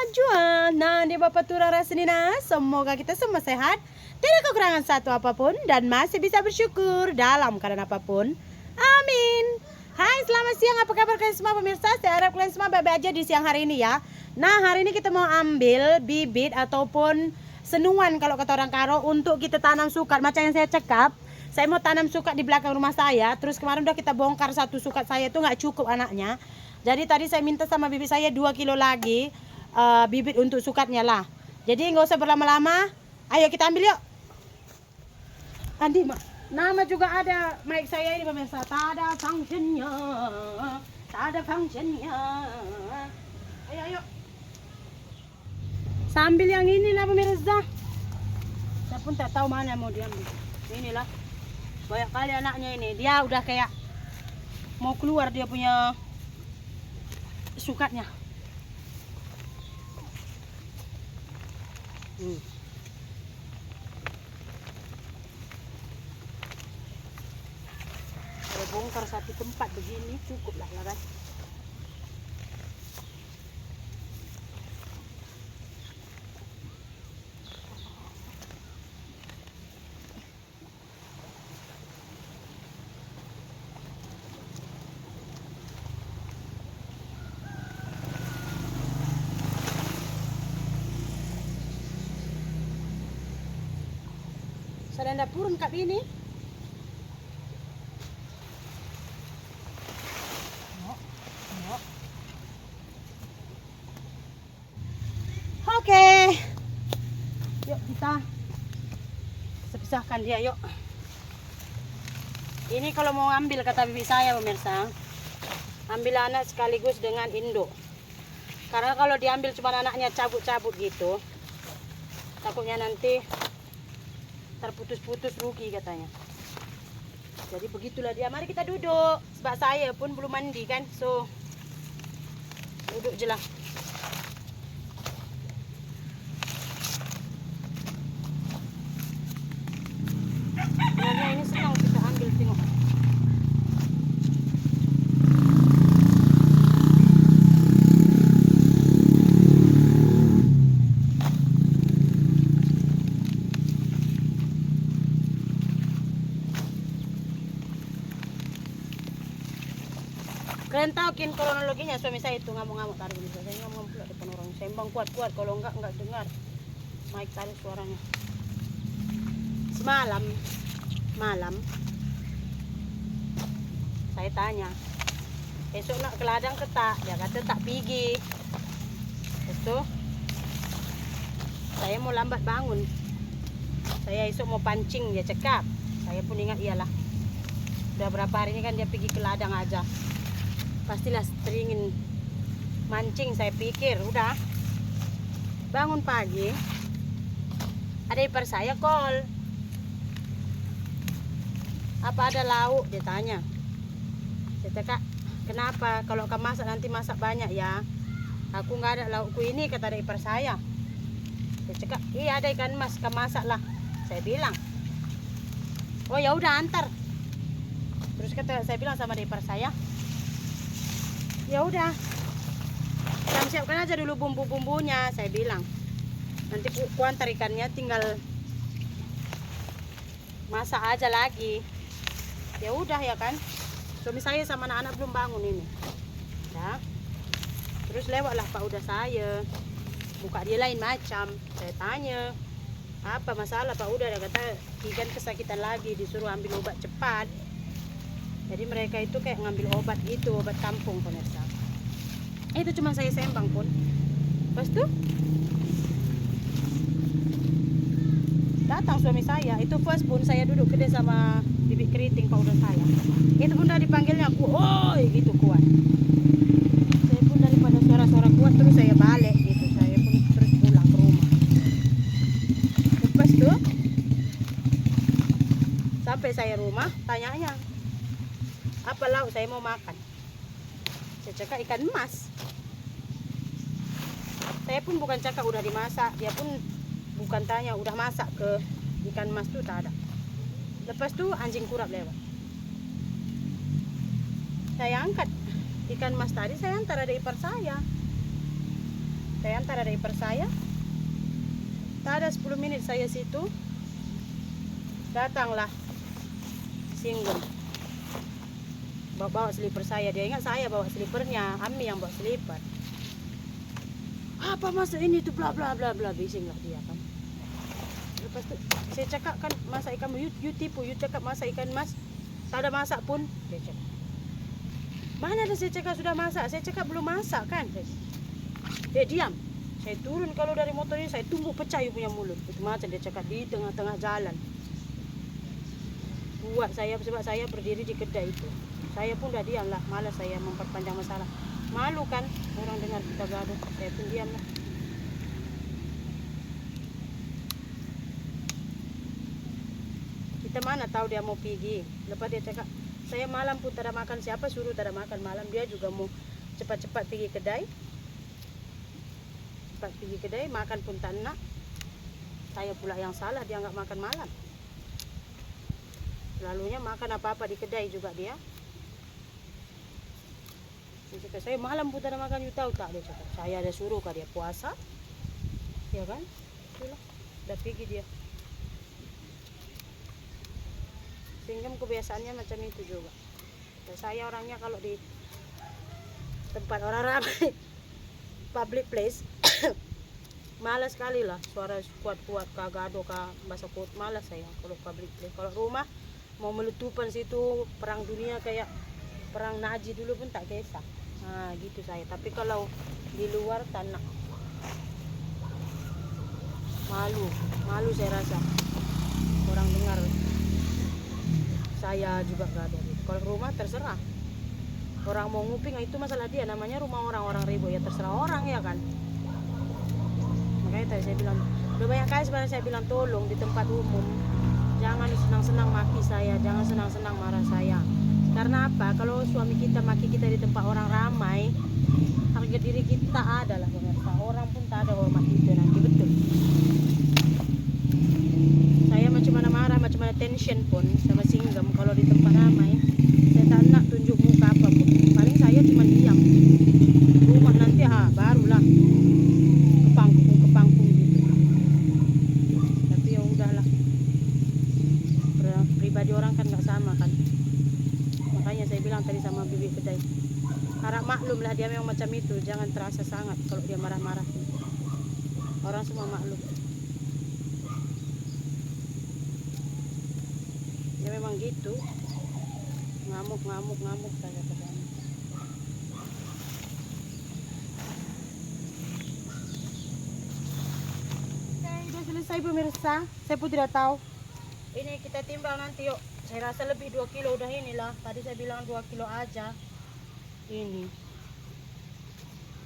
berjuang. Nah, di Bapak Turang Rasnina, semoga kita semua sehat, tidak kekurangan satu apapun, dan masih bisa bersyukur dalam keadaan apapun. Amin. Hai, selamat siang. Apa kabar kalian semua pemirsa? Saya harap kalian semua baik-baik aja di siang hari ini ya. Nah, hari ini kita mau ambil bibit ataupun senuan kalau kata orang Karo untuk kita tanam sukat. Macam yang saya cakap, saya mau tanam sukat di belakang rumah saya. Terus kemarin udah kita bongkar satu sukat saya itu nggak cukup anaknya. Jadi tadi saya minta sama bibit saya 2 kilo lagi bibit untuk sukatnya lah. Jadi nggak usah berlama-lama. Ayo kita ambil yuk. Andi, nama juga ada mic saya ini pemirsa. Tak ada functionnya. Tak ada functionnya. Ayo, ayo. Sambil yang inilah pemirsa. Saya pun tak tahu mana mau diambil. Inilah. Banyak kali anaknya ini. Dia udah kayak mau keluar dia punya sukatnya. Kalau bongkar satu tempat begini cukup lah ya kan. Sedang dapurun kak ini. Oke. Yuk kita pisahkan dia yuk. Ini kalau mau ambil kata bibi saya pemirsa, ambil anak sekaligus dengan induk. Karena kalau diambil cuma anaknya cabut-cabut gitu, takutnya nanti terputus-putus rugi katanya. Jadi begitulah dia. Mari kita duduk. Sebab saya pun belum mandi kan. So duduk je lah. Sebenarnya ini senang kita ambil, tengok. Kalian tahu kin kronologinya suami saya itu ngamuk-ngamuk tadi bisa. Saya ngomong pula depan orang. Sembang kuat-kuat, kalau enggak dengar. Mic tadi suaranya. Semalam malam saya tanya, esok nak ke ladang ke tak? Dia kata tak pergi. Itu saya mau lambat bangun. Saya esok mau pancing, dia cakap. Saya pun ingat iyalah. Udah berapa hari ini kan dia pergi ke ladang aja. Pastilah teringin mancing, saya pikir. Udah bangun pagi, ada ipar saya call. Apa ada lauk? Dia tanya. Saya cakap, kenapa? Kalau kamu masak nanti masak banyak ya. Aku nggak ada laukku ini, kata ada ipar saya. Saya cakap, iya ada ikan mas, kamu masak lah. Saya bilang, oh ya udah antar. Terus kata saya bilang sama ipar saya, ya udah, siapkan aja dulu bumbu-bumbunya. Saya bilang, nanti ku antar ikannya, tinggal masak aja lagi. Ya udah ya kan. Suami saya sama anak-anak belum bangun ini. Nah, terus lewatlah Pak udah saya. Muka dia lain macam. Saya tanya, apa masalah Pak udah? Dia kata ikan kesakitan lagi, disuruh ambil obat cepat. Jadi mereka itu kayak ngambil obat gitu, obat kampung pemirsa. Itu cuma saya sembang pun. Pas tuh datang suami saya, itu first pun saya duduk gede sama bibit keriting powder saya. Itu pun udah dipanggilnya aku, oi gitu kuat. Saya pun daripada suara-suara kuat terus saya balik gitu. Saya pun terus pulang ke rumah. Lepas tuh sampai saya rumah, tanyanya, apa lauk saya mau makan? Saya cakap ikan emas. Saya pun bukan cakap udah dimasak, dia pun bukan tanya udah masak ke ikan emas tuh, tak ada. Lepas tuh anjing kurap lewat. Saya angkat ikan emas tadi, saya antar ada ipar saya. saya antar ada ipar saya. Tak ada 10 menit saya situ, datanglah Singgem bawa slipper saya. Dia ingat saya bawa slippernya, Ami yang bawa slipper. Apa masa ini tuh bla bla bla bla, bising lah dia kan. Lepas tu saya cakap kan masak ikan, you tipu, you cakap masak ikan mas, tak ada masak pun. Dia cakap, mana ada saya cakap sudah masak, saya cakap belum masak kan. Dia diam. Saya turun kalau dari motor ini, saya tunggu pecah you punya mulut. Itu macam dia cakap di tengah-tengah jalan. Buat saya, sebab saya berdiri di kedai itu. Saya pun dah diam lah, malas saya memperpanjang masalah. Malu kan orang dengar kita gaduh, saya pun diam lah. Kita mana tahu dia mau pergi. Lepas dia cakap, saya malam pun tak ada makan, siapa suruh tak ada makan malam. Dia juga mau cepat-cepat pergi kedai. Cepat pergi kedai, makan pun tak nak. Saya pula yang salah, dia enggak makan malam. Lalunya makan apa-apa di kedai juga dia. Dia cakap, saya malam pun tak ada makan, you tahu tak? Dia cakap, saya ada suruh kah dia puasa? Ya kan? Itulah, dah pergi dia. Sehingga kebiasaannya macam itu juga. Dan saya orangnya kalau di tempat orang ramai, public place, malas sekali lah. Suara kuat-kuat, kah gado, kah bahasa kuat, malas saya kalau public place. Kalau rumah, mau meletupan situ, perang dunia kayak perang Nazi dulu pun tak kisah. Nah gitu saya. Tapi kalau di luar tanah, malu saya rasa. Orang dengar saya juga gak ada gitu. Kalau rumah terserah, orang mau nguping itu masalah dia, namanya rumah orang ribut ya terserah orang ya kan. Makanya tadi saya bilang, udah banyak kali sebenarnya saya bilang tolong di tempat umum jangan senang-senang maki saya, jangan senang-senang marah saya. Karena apa? Kalau suami kita maki kita di tempat orang ramai, harga diri kita adalah pemirsa, orang pun tak ada hormat kita nanti, betul. Saya macam mana marah, macam mana tension pun sama Singgem kalau di tempat ramai, saya tak nak tunjuk muka apa pun. Paling saya cuma diam. Rumah nanti barulah kepangkung gitu. Tapi ya udahlah. Pribadi orang kan nggak sama kan. Makanya saya bilang tadi sama bibi kedai, harap maklum lah dia memang macam itu, jangan terasa sangat kalau dia marah-marah. Orang semua maklum. Ya memang gitu, ngamuk saya kadang. Oke, udah selesai pemirsa. Saya pun tidak tahu. Ini kita timbang nanti yuk. Saya rasa lebih 2 kilo udah inilah. Tadi saya bilang 2 kilo aja. Ini.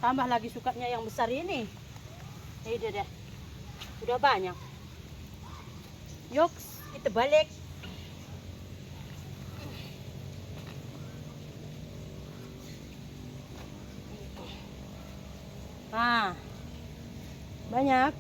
Tambah lagi sukatnya yang besar ini. Ini dia deh. Udah banyak. Yuk, kita balik. Nah, banyak.